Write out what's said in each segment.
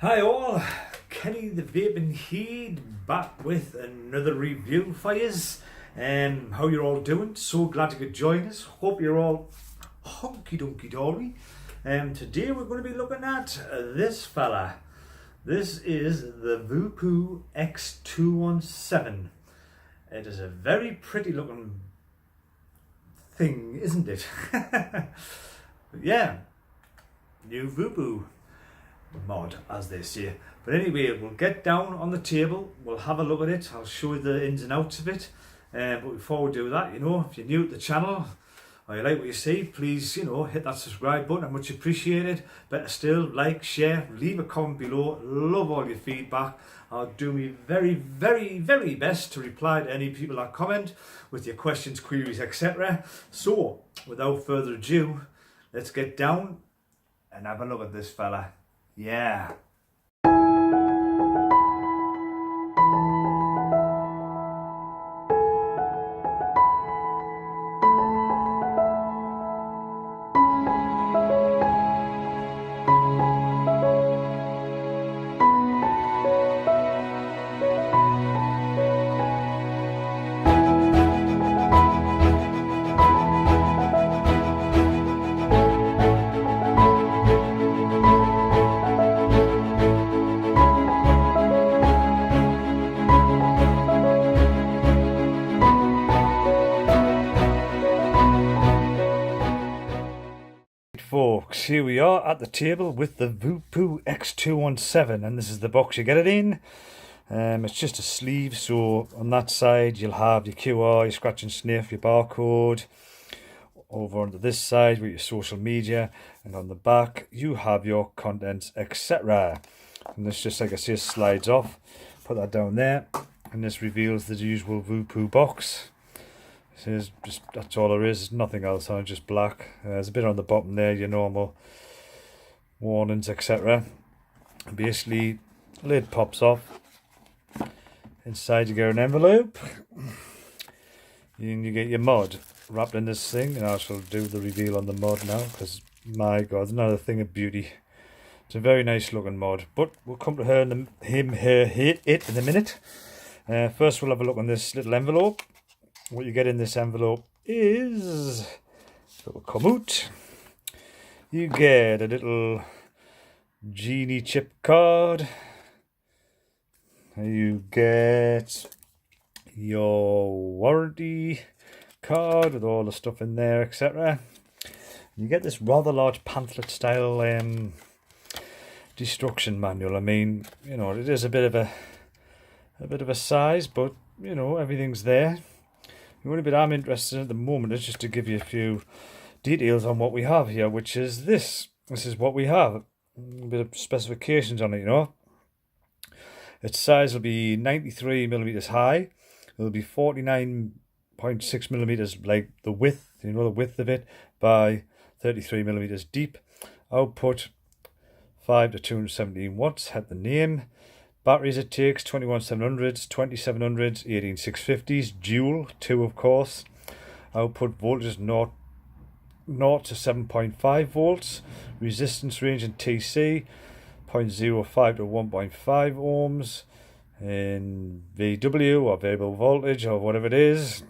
Hi all, Kenny the Vaping Heed back with another review for yous. How you're all doing? So glad you could join us. Hope you're all honky donkey dory. Today we're going to be looking at this fella. This is the Voopoo X217. It is a very pretty looking thing, isn't it? Yeah, new Voopoo mod, as they say. But anyway, we'll get down on the table, we'll have a look at it, I'll show you the ins and outs of it. But before we do that, if you're new to the channel or you like what you see, please, hit that subscribe button. I'm much appreciated. Better still, like, share, leave a comment below. Love all your feedback. I'll do my very, very, very best to reply to any people that comment with your questions, queries, etc. So, without further ado, let's get down and have a look at this fella. Yeah. Folks, here we are at the table with the Voopoo X217, and this is the box you get it in. It's just a sleeve, so on that side you'll have your QR, your scratch and sniff, your barcode. Over on this side with your social media, and on the back you have your contents, etc. And this, just like I say, slides off. Put that down there, and this reveals the usual Voopoo box. This is just, that's all there is. There's nothing else on it, just black. There's a bit on the bottom there, your normal warnings, etc. Basically, lid pops off. Inside you get an envelope. And you get your mod wrapped in this thing, and I shall do the reveal on the mod now, because my god, it's another thing of beauty. It's a very nice looking mod, but we'll come to her and it in a minute. First we'll have a look on this little envelope. What you get in this envelope is a little commute. You get a little genie chip card. You get your warranty card with all the stuff in there, etc. You get this rather large pamphlet style destruction manual. I mean, it is a bit of a size, but everything's there. The only bit I'm interested in at the moment is just to give you a few details on what we have here, which is this. This is what we have. A bit of specifications on it, Its size will be 93 millimeters high. It'll be 49.6 millimeters, like the width, the width of it, by 33 millimeters deep. Output 5 to 217 watts. Had the name. Batteries it takes 21700s, 2700s, 18650s, dual, 2 of course. Output voltage 0 to 7.5 volts. Resistance range in TC 0.05 to 1.5 ohms. In VW or variable voltage or whatever it is,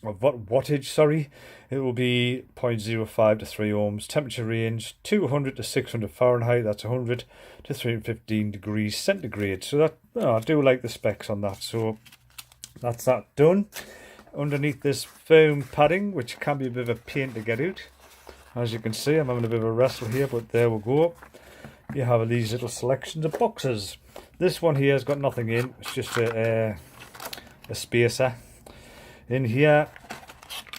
or wattage, sorry, it will be 0.05 to 3 ohms. Temperature range 200 to 600 Fahrenheit, that's 100 to 315 degrees centigrade. So that, I do like the specs on that. So that's that done. Underneath this foam padding, which can be a bit of a pain to get out. As you can see, I'm having a bit of a wrestle here, but there we go. You have these little selections of boxes. This one here has got nothing in, it's just a spacer. In here,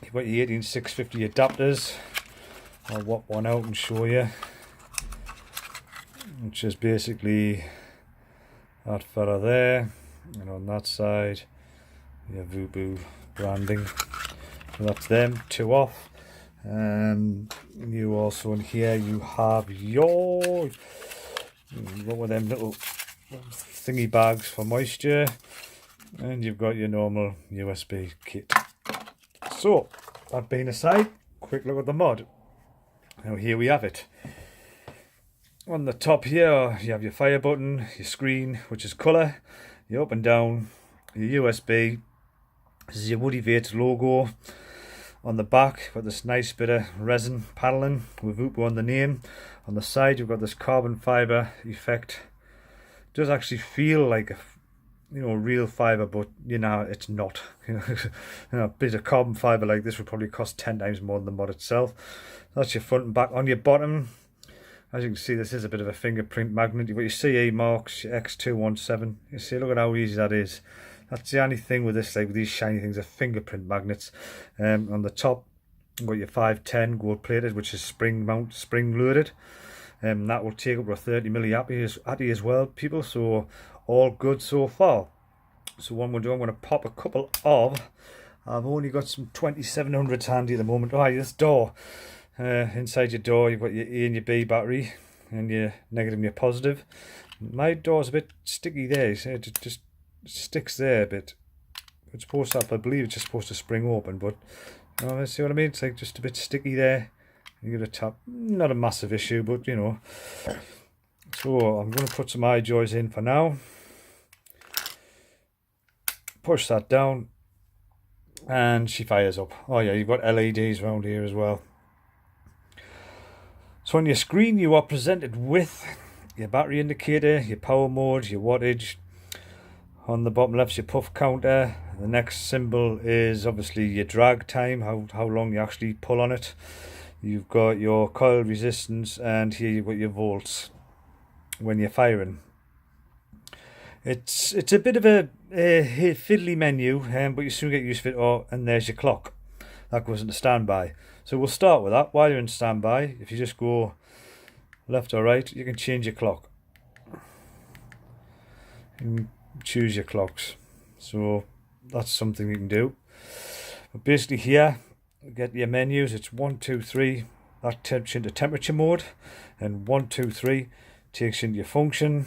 you've got your 18650 adapters. I'll whop one out and show you. Which is basically that fella there, and on that side, your Voopoo branding. So that's them, 2 off. You also in here, you have your, what were them little thingy bags for moisture, and you've got your normal USB kit. So that being aside, quick look at the mod. Now here we have it. on the top here, you have your fire button, your screen, which is colour, your up and down, your USB. This is your Woody Vapes logo. On the back, got this nice bit of resin paneling with Voopoo on the name. On the side, you've got this carbon fibre effect. It does actually feel like a, real fibre, but it's not. A bit of carbon fibre like this would probably cost 10 times more than the mod itself. That's your front and back. On your bottom, as you can see, this is a bit of a fingerprint magnet. You've got your CE marks, your X217. You see, look at how easy that is. That's the only thing with this, like with these shiny things, are fingerprint magnets. On the top, you've got your 510 gold plated, which is spring loaded. That will take up to 30 milliamp as well, people. So all good so far. So what I'm going to do, I'm going to pop a couple of. I've only got some 2700s handy at the moment. Oh, this door. Inside your door, you've got your A and your B battery, and your negative and your positive. My door's a bit sticky there, so it just sticks there a bit. It's supposed to, I believe it's just supposed to spring open, but see what I mean? It's like just a bit sticky there. You get a tap, not a massive issue, but So I'm going to put some eye joys in for now. Push that down, and she fires up. Oh yeah, you've got LEDs around here as well. So on your screen, you are presented with your battery indicator, your power mode, your wattage. On the bottom left's your puff counter. The next symbol is obviously your drag time, how long you actually pull on it. You've got your coil resistance, and here you've got your volts when you're firing. It's a bit of a fiddly menu, but you soon get used to it. Oh, and there's your clock. That goes into standby. So we'll start with that. While you're in standby, if you just go left or right, you can change your clock. And choose your clocks. So that's something you can do. But basically here, get your menus. It's 1, 2, 3. That takes you into temperature mode, and 1, 2, 3 takes you into your function.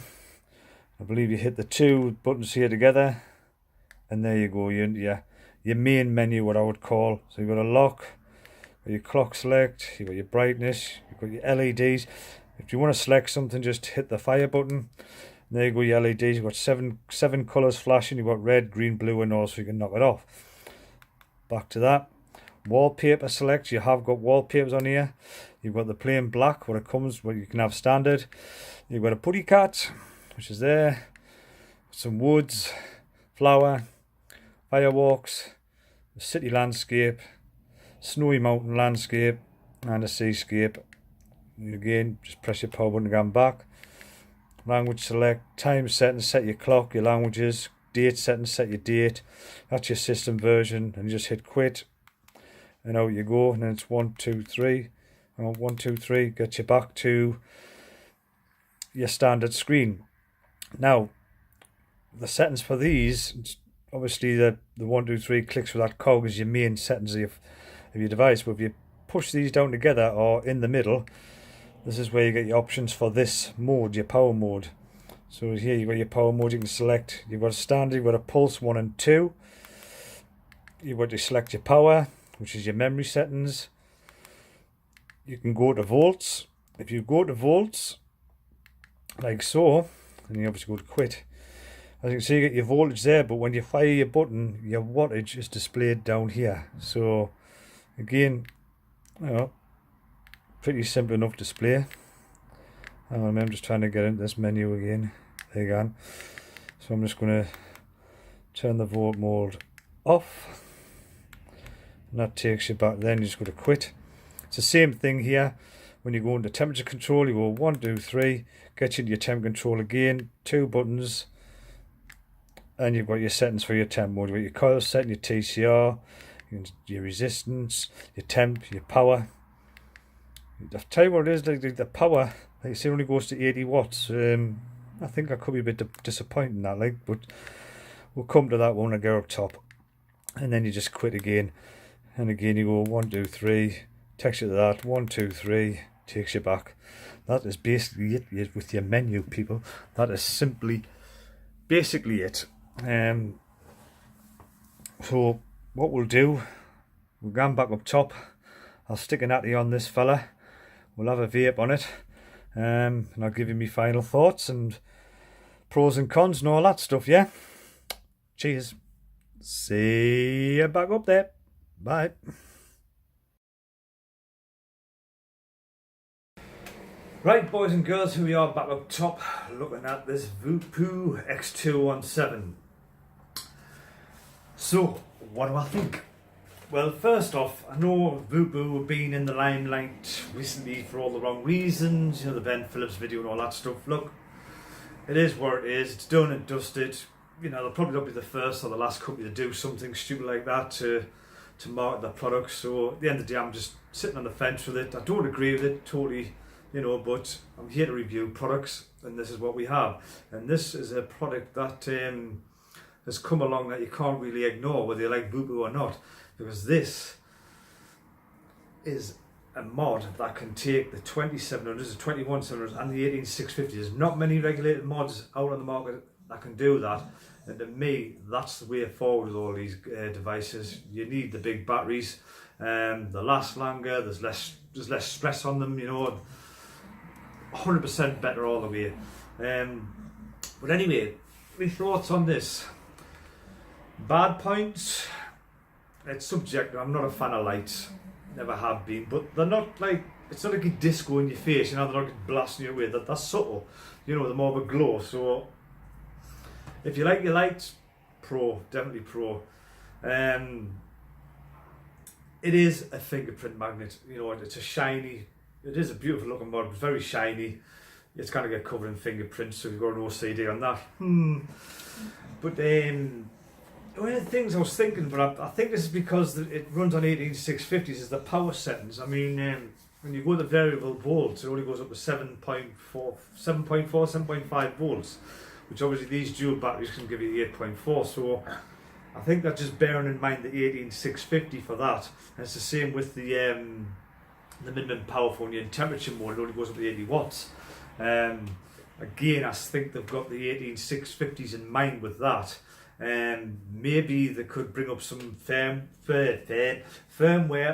I believe you hit the two buttons here together, and there you go. You're into your main menu, what I would call. So you've got a lock, your clock select, you've got your brightness, you've got your LEDs. If you want to select something, just hit the fire button. And there you go, your LEDs. You've got seven colours flashing. You've got red, green, blue, and all, so you can knock it off. Back to that. Wallpaper select. You have got wallpapers on here. You've got the plain black, what you can have standard. You've got a putty cat, which is there. Some woods, flower, firewalks, a city landscape, snowy mountain landscape, and a seascape. And again, just press your power button to go back. Language select, time settings, set your clock, your languages, date settings, set your date. That's your system version, and you just hit quit, and out you go. And then it's 1, 2, 3. And 1, 2, 3 gets you back to your standard screen. Now, the settings for these, obviously the 1, 2, 3 clicks with that cog is your main settings of your device. But if you push these down together or in the middle, this is where you get your options for this mode, your power mode. So here you've got your power mode. You can select, you've got a standard, you've got a pulse 1 and 2. You've got to select your power, which is your memory settings. You can go to volts. If you go to volts, like so, and you obviously go to quit. As you can see, you get your voltage there, but when you fire your button, your wattage is displayed down here. So again, pretty simple enough display. I'm just trying to get into this menu again. There you go. So I'm just going to turn the volt mode off, and that takes you back. Then you just go to quit. It's the same thing here. When you go into temperature control, you go 1, 2, 3, get you into your temp control again, 2 buttons, and you've got your settings for your temp mode. You've got your coil setting, your TCR, your resistance, your temp, your power. I'll tell you what it is, like the power, like you say, only goes to 80 watts. I think I could be a bit disappointed in that, but we'll come to that when I get up top. And then you just quit again, and again you go 1, 2, 3, takes you to that, 1, 2, 3, takes you back. That is basically it with your menu, people. That is basically it. So what we'll do, we'll go back up top. I'll stick an atty on this fella. We'll have a vape on it, and I'll give you my final thoughts and pros and cons and all that stuff, yeah? Cheers. See you back up there. Bye. Right, boys and girls, here we are back up top looking at this Voopoo X217. So, what do I think? Well, first off, I know Voopoo have been in the limelight recently for all the wrong reasons, you know, the Ben Phillips video and all that stuff. Look, it is what it is, it's done and dusted. You know, they'll probably not be the first or the last company to do something stupid like that to market their products. So at the end of the day, I'm just sitting on the fence with it. I don't agree with it totally, you know, but I'm here to review products, and this is what we have. And this is a product that has come along that you can't really ignore, whether you like Voopoo or not, because this is a mod that can take the 2700s, the 21700s and the 18650s. There's not many regulated mods out on the market that can do that, and to me that's the way forward with all these devices. You need the big batteries, they last longer, there's less stress on them, you know, 100% better all the way. But anyway, my thoughts on this. Bad points, it's subjective. I'm not a fan of lights, never have been, but they're not like, it's not like a disco in your face, you know, they're not blasting you away. That's subtle, you know, they're more of a glow. So if you like your lights, pro, definitely pro. It is a fingerprint magnet, you know, it's a shiny, it is a beautiful looking mod, but very shiny. It's kind of get covered in fingerprints, so you've got an OCD on that. But one of the things I was thinking, but I think this is because it runs on 18650s, is the power settings. I mean, when you go to variable volts, it only goes up to 7.5 volts, which obviously these dual batteries can give you 8.4. So I think that just bearing in mind the 18650 for that. And it's the same with the minimum power for when you're in temperature mode, it only goes up to 80 watts. Again, I think they've got the 18650s in mind with that. Maybe they could bring up some firmware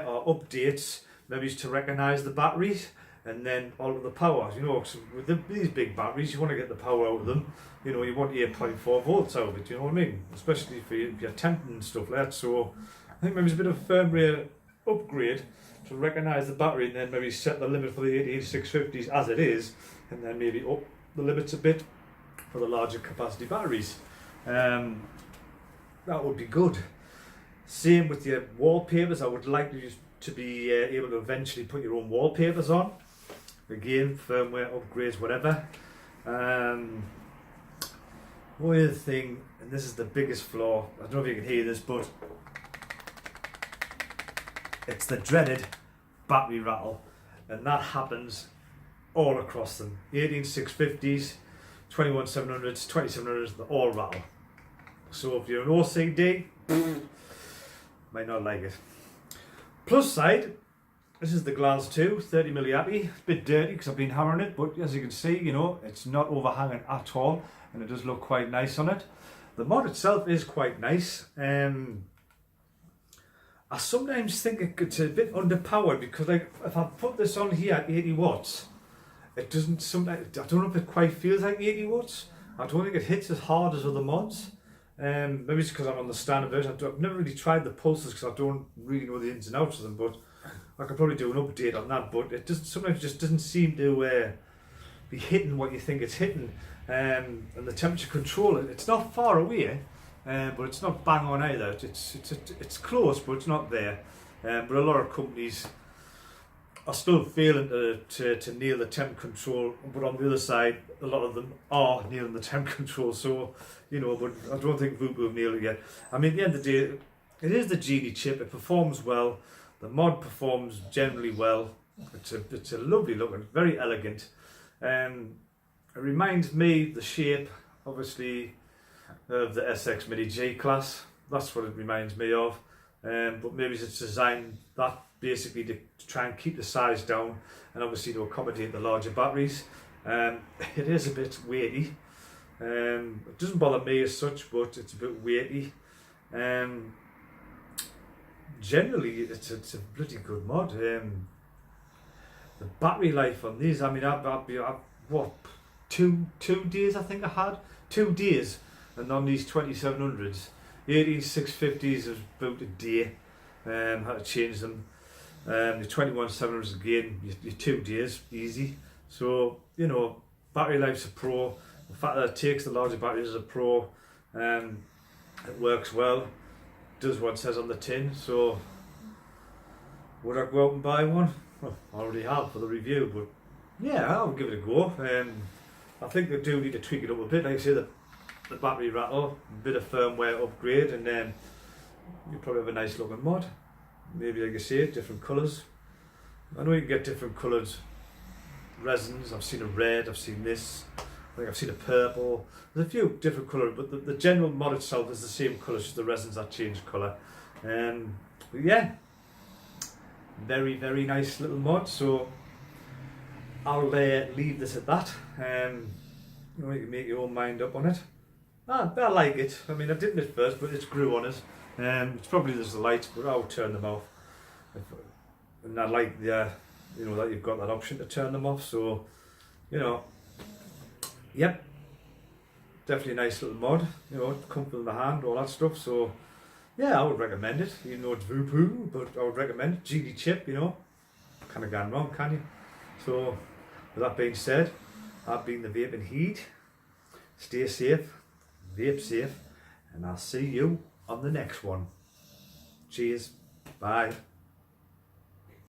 or updates, maybe to recognise the batteries and then alter the power. You know, with these big batteries, you want to get the power out of them. You know, you want 8.4 volts out of it. You know what I mean? Especially if you're temping and stuff like that. So I think maybe it's a bit of a firmware upgrade to recognise the battery, and then maybe set the limit for the 18650s as it is, and then maybe up the limits a bit for the larger capacity batteries. That would be good. Same with your wallpapers. I would like you to be able to eventually put your own wallpapers on. Again, firmware upgrades, whatever. One other thing, and this is the biggest flaw, I don't know if you can hear this, but it's the dreaded battery rattle, and that happens all across them. 18650s, 21700s, 2700s, they all rattle. So if you're an OCD, might not like it. Plus side, this is the Glass 2, 30 milliamp. It's a bit dirty because I've been hammering it, but as you can see, you know, it's not overhanging at all, and it does look quite nice on it. The mod itself is quite nice. I sometimes think it's a bit underpowered, because like if I put this on here at 80 watts, it doesn't, sometimes, I don't know if it quite feels like 80 watts. I don't think it hits as hard as other mods. Maybe it's because I'm on the standard version. I've never really tried the pulses because I don't really know the ins and outs of them, but I could probably do an update on that. But it doesn't, sometimes just doesn't seem to be hitting what you think it's hitting. And the temperature control, it's not far away, but it's not bang on either. It's close, but it's not there. But a lot of companies are still failing to nail the temp control, but on the other side, a lot of them are nailing the temp control. So, you know, but I don't think Voopoo have nailed it yet. I mean, at the end of the day, it is the Genie chip. It performs well. The mod performs generally well. It's a lovely looking, very elegant. It reminds me the shape, obviously, of the SX Mini G class. That's what it reminds me of. But maybe it's designed that basically to try and keep the size down, and obviously to accommodate the larger batteries. It is a bit weighty. It doesn't bother me as such, but it's a bit weighty. Generally, it's a bloody good mod. The battery life on these, I mean, I've what, two days I think I had? 2 days, and on these 2700s, 18650s is about a day. Had to change them. The 21700s again, your 2 days, easy. So, you know, battery life's a pro. The fact that it takes the larger batteries is a pro. It works well, does what it says on the tin. So, would I go out and buy one? Well, I already have for the review, but yeah, I'll give it a go. I think they do need to tweak it up a bit. Like I say, the battery rattle, a bit of firmware upgrade, and then you probably have a nice looking mod. Maybe, like I say, different colours. I know you can get different coloured resins. I've seen a red, I've seen this, I think I've seen a purple. There's a few different colours, but the general mod itself is the same colour, just the resins that change colour. But yeah, very, very nice little mod. So I'll leave this at that. You know, you can make your own mind up on it. I like it. I mean, I didn't at first, but it's grew on us. It's probably just the lights, but I'll turn them off. And I like the, you know, that you've got that option to turn them off. So, you know, yep, definitely a nice little mod. You know, comfort in the hand, all that stuff. So, yeah, I would recommend it. Even though it's Voopoo, but I would recommend it. GD chip, you know, kind of gone wrong, can you? So, with that being said, I've been the Vaping Heat. Stay safe, vape safe, and I'll see you on the next one. Cheers. Bye.